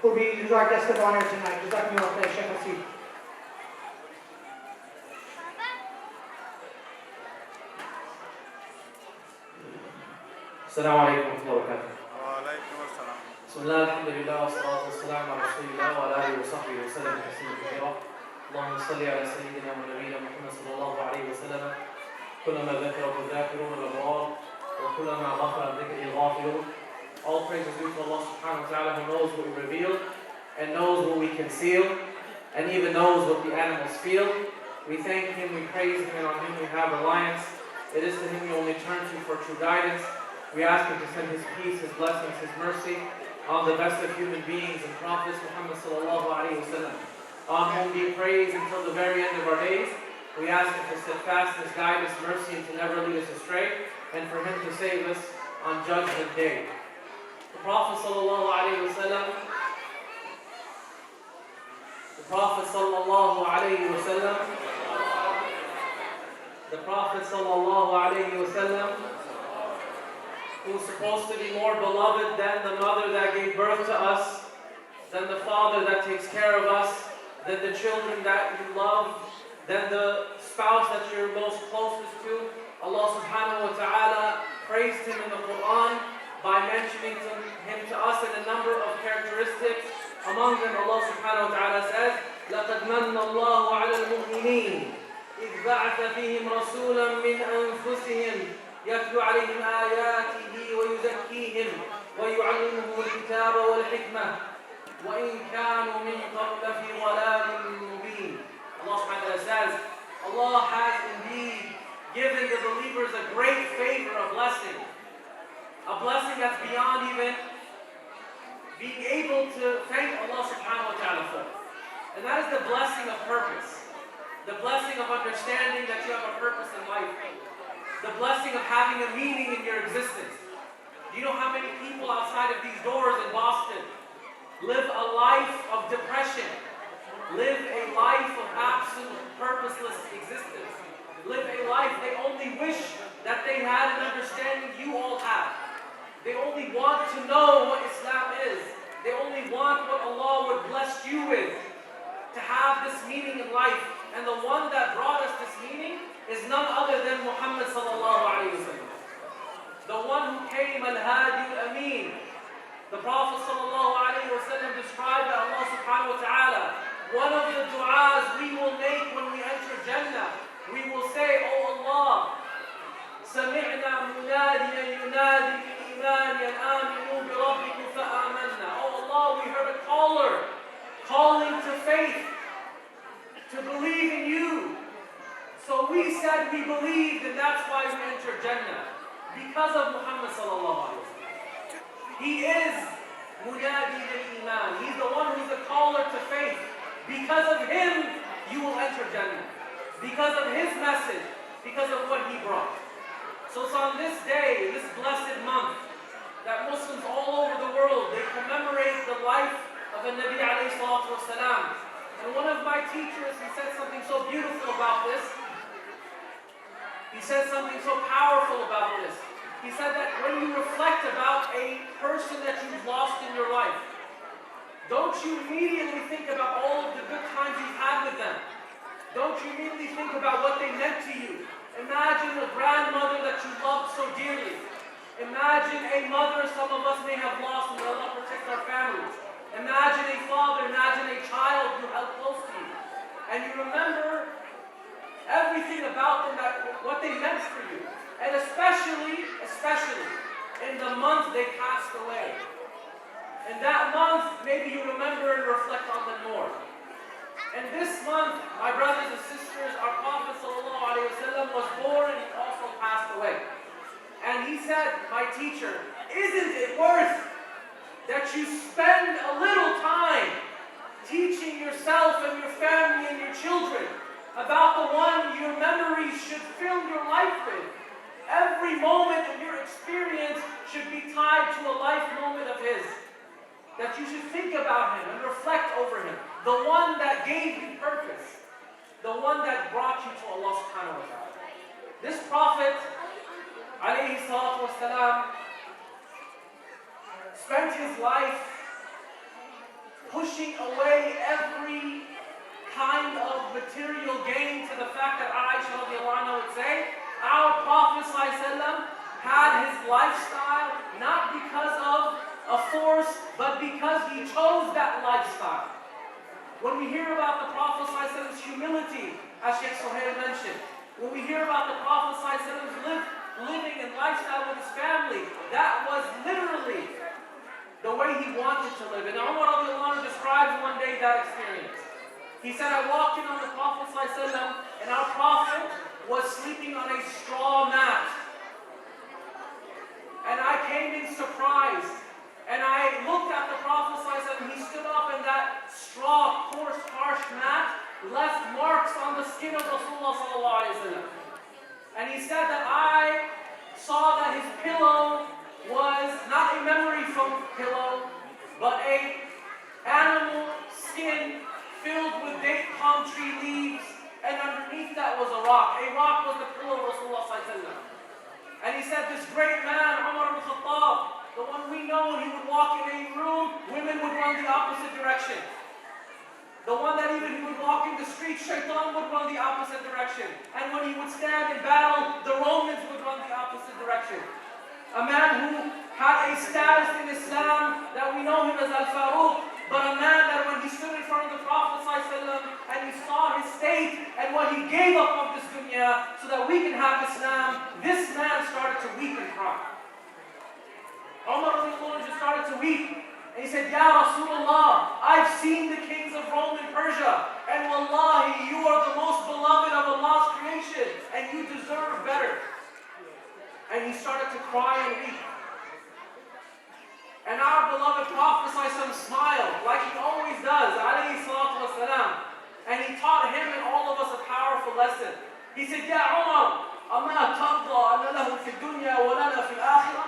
who will be our guest of honor tonight. Jazakumullah khair, Shaykh Haseeb. السلام عليكم ورحمة الله وبركاته. وعليكم السلام. بسم الله الحمد لله والصلاة والسلام على رسول الله وعلى آله وصحبه وسلم تسليما كثيرا. اللهم صل على سيدنا ونبينا محمد صلى الله عليه وسلم. كلما ذكره الذاكرون الأبرار وكلما غفل عن ذكره الغافلون. All praise is due to Allah subhanahu wa ta'ala, who knows what we reveal and knows what we conceal and even knows what the animals feel. We thank Him, we praise Him, and on Him we have reliance. It is to Him we only turn to for true guidance. We ask Him to send His peace, His blessings, His mercy on the best of human beings and prophets, Muhammad sallallahu alayhi wa sallam, on whom be praised until the very end of our days. We ask Him for steadfastness, guidance, mercy, and to never lead us astray, and for Him to save us on Judgment Day. The Prophet sallallahu alayhi wa sallam, the Prophet sallallahu alayhi wa sallam, the Prophet sallallahu alayhi wa sallam, who's supposed to be more beloved than the mother that gave birth to us, than the father that takes care of us, than the children that you love, than the spouse that you're most closest to. Allah subhanahu wa ta'ala praised him in the Quran by mentioning him to us in a number of characteristics. Among them, Allah subhanahu wa ta'ala says, لَقَدْ مَنَّ اللَّهُ عَلَى الْمُؤْمِنِينَ إِذْ بَعَثَ فِيهِمْ رَسُولًا مِّنْ أَنفُسِهِمْ يتلو عليهم آياته ويزكيهم ويعلمهم الكتاب والحكمة وإن كانوا من قبل في ضلال مبين. Allah subhanahu wa ta'ala says, Allah has indeed given the believers a great favor, a blessing that's beyond even being able to thank Allah subhanahu wa ta'ala for. And that is the blessing of purpose, the blessing of understanding that you have a purpose in life, the blessing of having a meaning in your existence. Do you know how many people outside of these doors in Boston live a life of depression, live a life of absolute purposeless existence, live a life they only wish that they had an understanding you all have. They only want to know what Islam is. They only want what Allah would bless you with, to have this meaning in life. And the one that brought us this meaning is none other than Muhammad sallallahu alayhi wa sallam. The one who came, al-Hadi al-Amin. The Prophet sallallahu alayhi wa sallam described by Allah subhanahu wa ta'ala, one of the du'as we will make when we enter Jannah, we will say, Oh Allah, سمعنا مناديا ينادي بالإيمان أن آمنوا بربكم فآمنا. Oh Allah, we heard a caller calling to faith, to believe in you. So we said we believed, and that's why we entered Jannah, because of Muhammad sallallahu alaihi wasallam. He is munadi al-iman. He's the one who's a caller to faith. Because of him, you will enter Jannah. Because of his message, because of what he brought. So it's on this day, this blessed month, that Muslims all over the world, they commemorate the life of the Nabi alayhi salatu wasalam. And one of my teachers, he said something so beautiful about this. He said something so powerful about this. He said that when you reflect about a person that you've lost in your life, don't you immediately think about all of the good times you've had with them. Don't you immediately think about what they meant to you. Imagine a grandmother that you loved so dearly. Imagine a mother some of us may have lost, and may Allah protect our families. Imagine a father, imagine a child you held close to you. And you remember everything about them, what they meant for you. And especially in the month they passed away. In that month, maybe you remember and reflect on them more. And this month, my brothers and sisters, our Prophet ﷺ was born and he also passed away. And he said, my teacher, isn't it worth that you spend a little time teaching yourself and your family and your children about the one your memories should fill your life with? Every moment of your experience should be tied to a life moment of his. That you should think about him and reflect over him. The one that gave you purpose. The one that brought you to Allah subhanahu wa ta'ala. This Prophet, alayhi salatu wasalam, spent his life pushing away every kind of material gain to the fact that Aisha radiallahu anha would say, our Prophet ﷺ had his lifestyle not because of a force, but because he chose that lifestyle. When we hear about the Prophet ﷺ's humility, as Shaykh Haseeb mentioned, when we hear about the Prophet ﷺ's living and lifestyle with his family, that was literally the way he wanted to live. And Umar radiallahu anhu describes one day that experience. He said, I walked in on the Prophet ﷺ, and our Prophet was sleeping on a straw mat. And I came in surprised. And I looked at the Prophet ﷺ, he stood up, and that straw, coarse, harsh mat left marks on the skin of Rasulullah ﷺ. And he said that I saw that his pillow was not a memory foam pillow, but a animal skin filled with date palm tree leaves, and underneath that was a rock. A rock was the pillow of Rasulullah ﷺ. And he said, this great man, Umar ibn Khattab, the one we know, when he would walk in a room, women would run the opposite direction. The one that even he would walk in the street, Shaitan would run the opposite direction. And when he would stand in battle, the Romans would run the opposite direction. A man who had a status in Islam that we know him as Al-Faruq, but a man that when he stood in front of the Prophet ﷺ and he saw his state and what he gave up of this dunya so that we can have Islam, this man started to weep and cry. Umar just started to weep. And he said, Ya Rasulullah, I've seen the kings of Rome and Persia, and wallahi, you are the most beloved of Allah's creation, and you deserve better. And he started to cry and weep. And our beloved Prophet ﷺ smiled, like he always does, alayhi salatu wasalam. And he taught him and all of us a powerful lesson. He said, Ya Umar, أَمَا تَرْضَى أَنَّ لَهُ فِي الدُّنْيَا وَلَنَا فِي الْآخِرَةِ.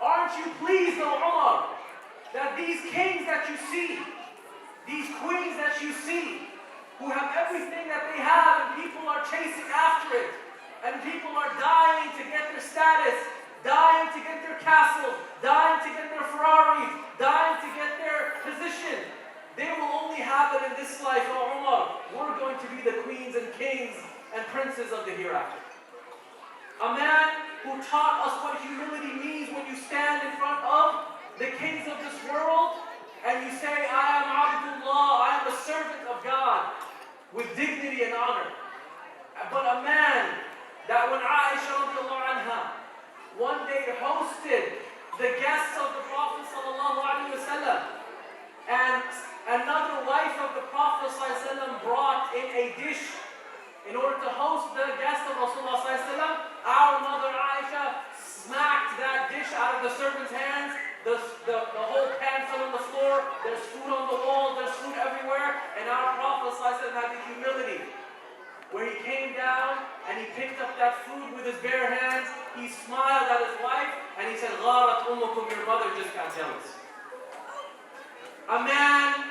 Aren't you pleased, O Umar, that these kings that you see, these queens that you see, who have everything that they have and people are chasing after it, and people are dying to get their status, dying to get their castles, dying to get their Ferraris, dying to get their position. They will only have it in this life, O Umar. We're going to be the queens and kings and princes of the hereafter. A man who taught us what humility means when you stand in front of the kings of this world and you say, I am Abdullah, I am a servant of God, with dignity and honor. But a man that when Aisha radiallahu anha one day hosted the guests of the Prophet sallallahu alaihi wasallam, and another wife of the Prophet sallallahu alaihi wasallam brought in a dish in order to host the guest of Rasulullah sallallahu alaihi wasallam, our mother Aisha smacked that dish out of the servant's hands. The whole pan fell on the floor. There's food on the wall. There's food everywhere. And our Prophet sallallahu alaihi wasallam had the humility where he came down and he picked up that food with his bare hands. He smiled at his wife and he said, "Gharat ummukum, your mother just got jealous." A man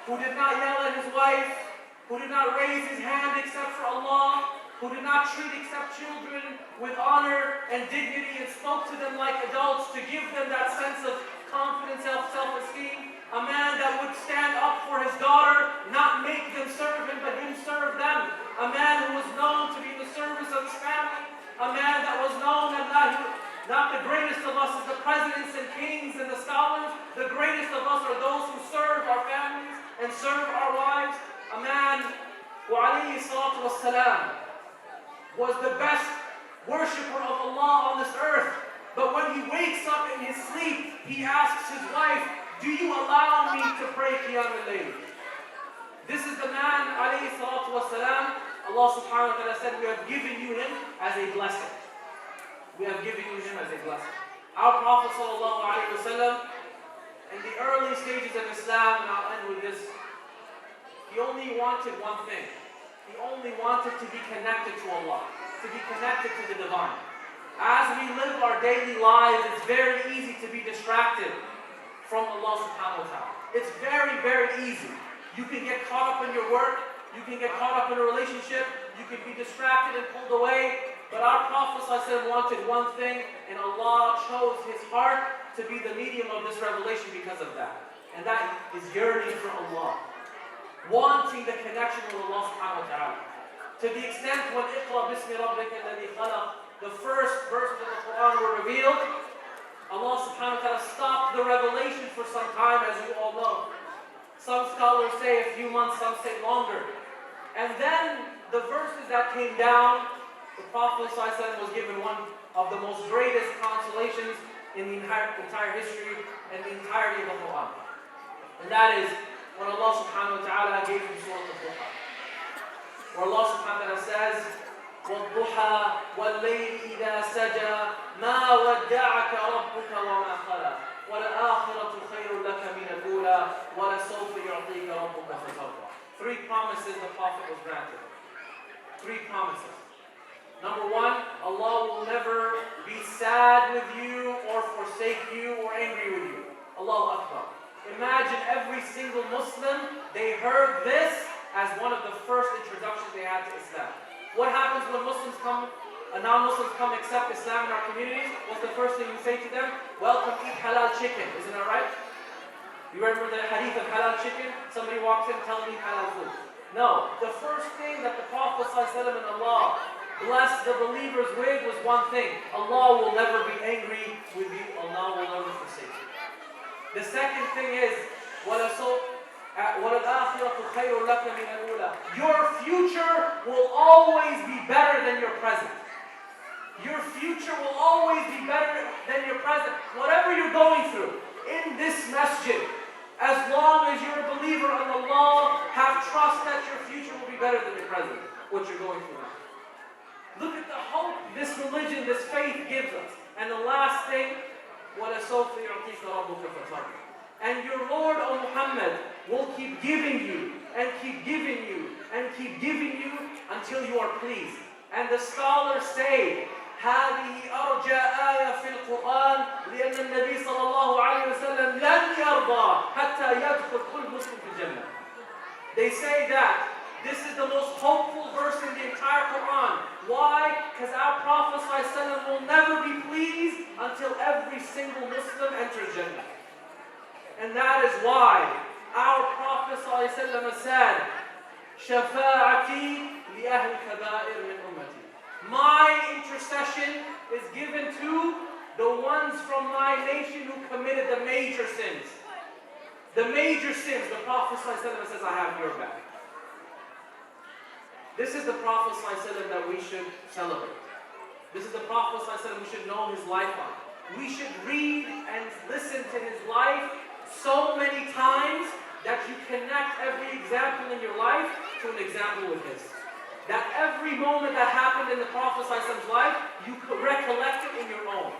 who did not yell at his wife, who did not raise his hand except for Allah, who did not treat except children with honor and dignity and spoke to them like adults to give them that sense of confidence, self-esteem. A man that would stand up for his daughter, not make them serve him, but him serve them. A man who was known to be in the service of his family. A man that was known as not the greatest of us is the presidents and kings and the scholars. The greatest of us are those who serve our families and serve our wives. A man who, alayhi salatu wassalam, was the best worshipper of Allah on this earth. But when he wakes up in his sleep, he asks his wife, "Do you allow me to pray Qiyam al-Layl?" This is the man, alayhi salatu wasalam. Allah subhanahu wa ta'ala said, we have given you him as a blessing. We have given you him as a blessing. Our Prophet sallallahu alayhi wa sallam, in the early stages of Islam, and I'll end with this, he only wanted one thing. He only wanted to be connected to Allah, to be connected to the divine. As we live our daily lives, it's very easy to be distracted from Allah subhanahu wa ta'ala. It's very, very easy. You can get caught up in your work, you can get caught up in a relationship, you can be distracted and pulled away. But our Prophet ﷺ wanted one thing, and Allah chose his heart to be the medium of this revelation because of that. And that is yearning for Allah. Wanting the connection with Allah subhanahu wa ta'ala. To the extent when اقرأ باسم ربك الذي خلق, the first verses of the Quran were revealed, Allah subhanahu wa ta'ala stopped the revelation for some time, as you all know. Some scholars say a few months, some say longer. And then the verses that came down, the Prophet ﷺ was given one of the most greatest consolations in the entire history and the entirety of the Quran. And that is when Allah subhanahu wa ta'ala gave him Surah Al-Duha. Where Allah subhanahu wa ta'ala says, وَالضُّحَى وَاللَّيْلِ إِذَا سَجَى مَا وَدَّعَكَ رَبُّكَ وَمَا خَلَى وَلَآخِرَةُ خَيْرٌ لَكَ مِنَ الْأُولَى وَلَسَوْفَ يُعْطِيكَ رَبُّكَ فَتَرْضَى. 3 promises the Prophet was granted. 3 promises. Number 1, Allah will never be sad with you or forsake you or angry with you. Allahu Akbar. Imagine every single Muslim, they heard this as one of the first introductions they had to Islam. What happens when non-Muslims come accept Islam in our communities? What's the first thing you say to them? Welcome, eat halal chicken. Isn't that right? You remember the hadith of halal chicken? Somebody walks in and tells me halal food. No, the first thing that the Prophet ﷺ and Allah blessed the believers with was one thing. Allah will never be angry with you. Allah will never forsake you. The second thing is, وَلَلْآخِرَةُ خَيْرٌ لَكَ مِنَ الْأُولَى. Your future will always be better than your present. Your future will always be better than your present. Whatever you're going through in this masjid, as long as you're a believer in Allah, have trust that your future will be better than your present, what you're going through now. Look at the hope this religion, this faith gives us. And the last thing, وَلَسَوْفَ يُعْطِيكَ رَبُّكَ فَتَرْضَى. And your Lord, O Muhammad, will keep giving you, and keep giving you, and keep giving you until you are pleased. And the scholars say, هذه أرجى آية في القرآن لأن النبي صلى الله عليه وسلم لن يرضى حتى يدخل كل مسلم في الجنة. They say that this is the most hopeful verse in the entire Quran. Why? Because our Prophet ﷺ will never be pleased until every single Muslim enters Jannah. And that is why our Prophet ﷺ said, شَفَاعَتِي لِأَهْلِ الْكَبَائِرِ مِنْ أُمَّتِي. My intercession is given to the ones from my nation who committed the major sins. The major sins, the Prophet ﷺ says, I have your back. This is the Prophet ﷺ that we should celebrate. This is the Prophet ﷺ we should know his life on. We should read and listen to his life so many times that you connect every example in your life to an example with his. That every moment that happened in the Prophet ﷺ's life, you could recollect it in your own.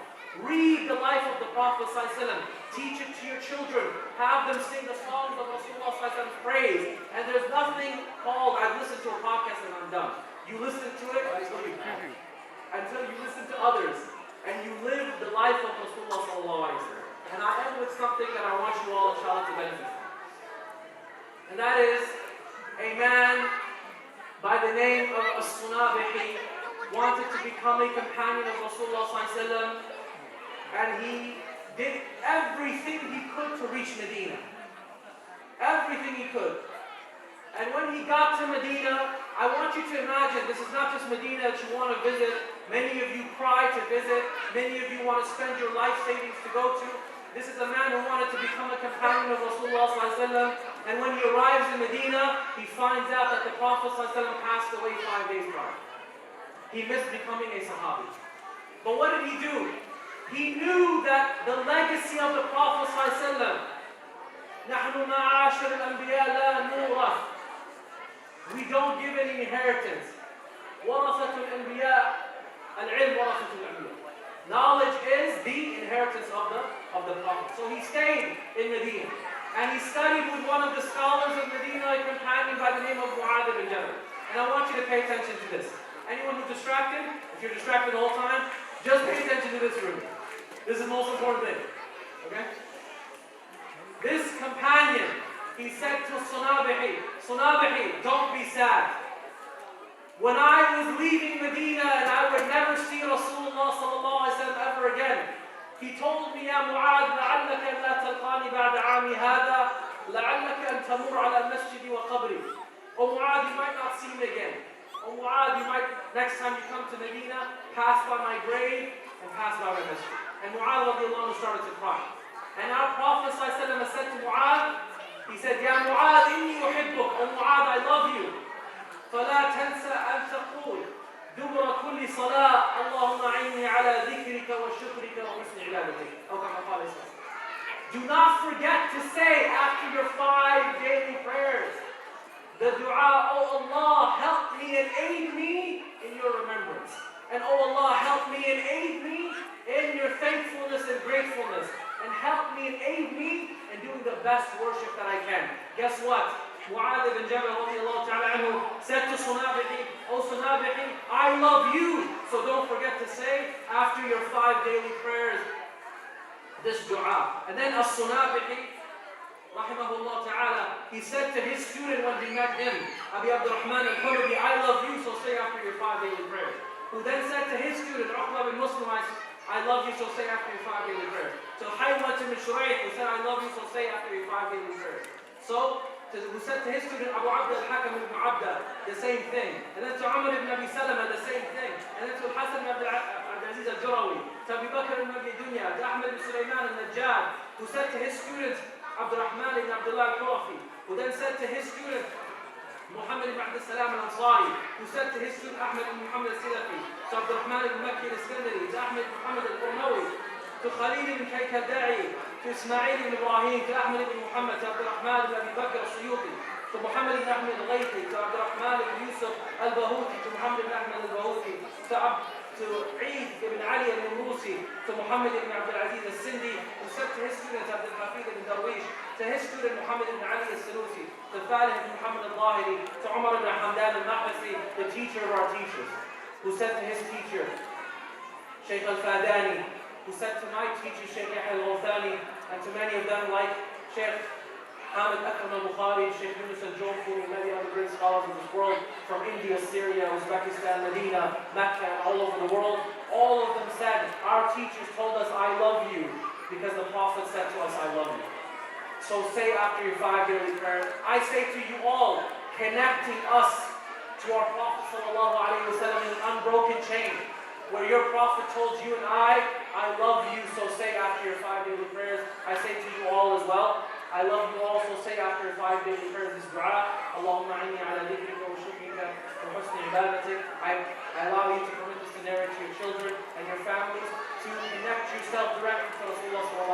Read the life of the Prophet ﷺ. Teach it to your children. Have them sing the songs of Rasulullah ﷺ's praise. And there's nothing called, I've listened to a podcast and I'm done. You listen to it until you listen to others. And you live the life of Rasulullah ﷺ. And I end with something that I want you all, inshallah, to benefit from. And that is a man by the name of As-Sunabihi wanted to become a companion of Rasulullah ﷺ, and he did everything he could to reach Medina. Everything he could. And when he got to Medina, I want you to imagine, this is not just Medina that you want to visit. Many of you cry to visit. Many of you want to spend your life savings to go to. This is a man who wanted to become a companion of Rasulullah ﷺ, and when he arrives in Medina, he finds out that the Prophet ﷺ passed away 5 days prior. He missed becoming a Sahabi. But what did he do? He knew that the legacy of the Prophet ﷺ, نحن معاشر الأنبياء لا نورث. We don't give any inheritance. ورثة الأنبياء العلم ورثة الأنبياء. Knowledge is the inheritance of the Prophet. So he stayed in Medina. And he studied with one of the scholars of Medina, a companion by the name of Mu'adh ibn Jabal. And I want you to pay attention to this. Anyone who's distracted, if you're distracted the whole time, just pay attention to this room. This is the most important thing. Okay? This companion, he said to Sunabihi, don't be sad. When I was leaving Medina and I would never see Rasulullah sallallahu alaihi wasallam ever again, He told me, يا معاذ لعلك أن لا تلقاني بعد عامي هذا لعلك أن تمر على المسجد وقبري. Oh Mu'adh, you might not see me again. Oh Mu'adh, you might, next time you come to Medina, pass by my grave and pass by my masjid. And Mu'adh radiallahu anhu started to cry. And our Prophet said to Mu'adh, he said, يا معاذ إني أحبك. Oh Mu'adh, I love you. فلا تنسى أن تقول دبر كل صلاة اللهم أعني على ذكرك وشكرك وحسن عبادتك. أو كما قال إسلام. Do not forget to say after your 5 daily prayers the dua, oh Allah, help me and aid me in your remembrance. And oh Allah, help me and aid me in your thankfulness and gratefulness. And help me and aid me in doing the best worship that I can. Guess what? Mu'adh ibn Jabal radiallahu ta'ala anhu said to Sunabihi, oh Sunabihi, I love you. So don't forget to say after your 5 daily prayers this dua. And then as-Sunabihi, rahimahullah ta'ala, he said to his student when he met him, Abi Abdurrahman al-Hulubi, I love you, so say after your 5 daily prayers. Who then said to his student, Uqba bin Muslim, I love you, so say after your 5 daily prayers. To Haywat ibn Shurayh, who said, I love you, so say after your 5 daily prayers. So, who said to his student Abu Abd al-Hakam ibn Abda, the same thing. And then to Umar ibn Abi Salama, the same thing. And then to Hassan ibn Aziz al-Jurawi, to Abu Bakr ibn Abi Dunya, to Ahmed ibn Sulaiman al-Najjad, who said to his student Abdurrahman ibn Abdullah al-Qurafi, who then said to his student Muhammad ibn Abd al-Salam al-Ansari, who said to his student Ahmed ibn Muhammad al-Silafi, to Abdurrahman ibn Makki al-Iskandari, to Ahmed ibn Muhammad al-Qurnawi, to Khalil ibn Kayk-al-Da'i, to Ismail ibn Ibrahim, to Ahmed ibn Muhammad, to Abdurrahman ibn Abi Bakr al-Suyuti, to Muhammad ibn Ahmed al-Ghaythi, to Abdurrahman ibn Yusuf al-Bahuti, to Muhammad ibn Ahmed al-Bahuti, to Eid ibn Ali al-Murusi, to Muhammad ibn Abdul Aziz al-Sindi, who said to his student Abdul Hafid ibn Darwish, to his student Muhammad ibn Ali al-Sanusi, to Falih ibn Muhammad al-Zahiri, to Umar ibn Hamdan al-Mahbasi, the teacher of our teachers, who said to his teacher, Shaykh al-Fadani, who said to my teacher, Shaykh Yahya al-Ghawthani, and to many of them like Shaykh Hamid Akram al-Bukhari, Shaykh Yunus al-Jawfi, and many other great scholars of this world, from India, Syria, Uzbekistan, Medina, Mecca, and all over the world, all of them said, our teachers told us, I love you, because the Prophet said to us, I love you. So say after your 5 daily prayers, I say to you all, connecting us to our Prophet sallallahu alaihi wasallam in an unbroken chain, where your Prophet told you and I love you, so say after your 5 daily prayers, I say to you all as well, I love you all, so say after your 5 daily prayers this dua, Allahumma inni ala dhikrika wa shukrika wa husni ibadatik. I allow you to permit this to narrate to your children and your families to connect yourself directly to Rasulullah sallallahu